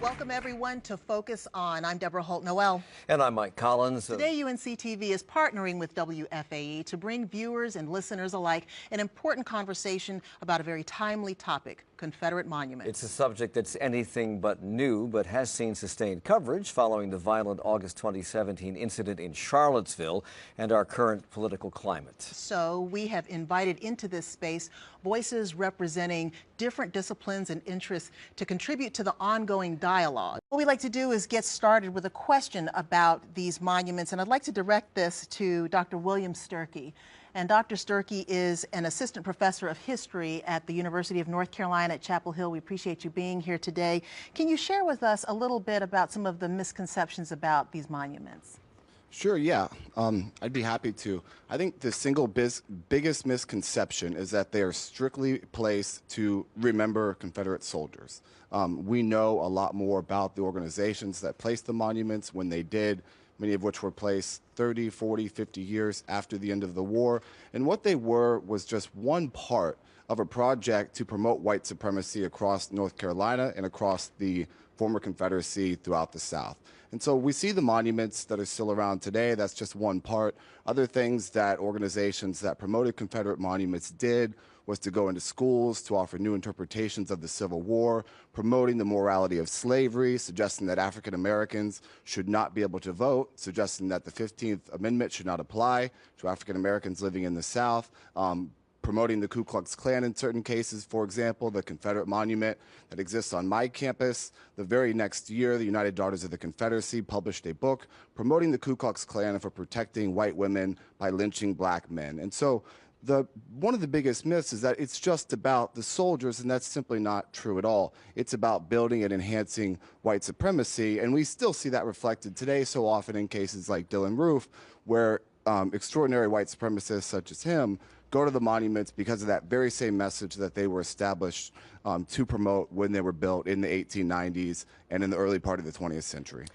Welcome, everyone, to Focus On. I'm Deborah Holt-Noel. And I'm Mike Collins. Today, UNC-TV is partnering with WFAE to bring viewers and listeners alike an important conversation about a very timely topic, Confederate monuments. It's a subject that's anything but new, but has seen sustained coverage following the violent August 2017 incident in Charlottesville and our current political climate. So we have invited into this space voices representing different disciplines and interests to contribute to the ongoing dialogue. What we like to do is get started with a question about these monuments, and I'd like to direct this to Dr. William Sturkey. And Dr. Sturkey is an assistant professor of history at the University of North Carolina at Chapel Hill. We appreciate you being here today. Can you share with us a little bit about some of the misconceptions about these monuments? Sure, yeah. I'd be happy to. I think the single biggest misconception is that they are strictly placed to remember Confederate soldiers. We know a lot more about the organizations that placed the monuments when they did, many of which were placed 30, 40, 50 years after the end of the war. And what they were was just one part of a project to promote white supremacy across North Carolina and across the former Confederacy throughout the South. And so we see the monuments that are still around today. That's just one part. Other things that organizations that promoted Confederate monuments did was to go into schools to offer new interpretations of the Civil War, promoting the morality of slavery, suggesting that African Americans should not be able to vote, suggesting that the 15th Amendment should not apply to African Americans living in the South, promoting the Ku Klux Klan in certain cases. For example, the Confederate monument that exists on my campus. The very next year, the United Daughters of the Confederacy published a book promoting the Ku Klux Klan and for protecting white women by lynching black men. And so one of the biggest myths is that it's just about the soldiers, and that's simply not true at all. It's about building and enhancing white supremacy, and we still see that reflected today so often in cases like Dylann Roof, where extraordinary white supremacists such as him go to the monuments because of that very same message that they were established to promote when they were built in the 1890s and in the early part of the 20th century.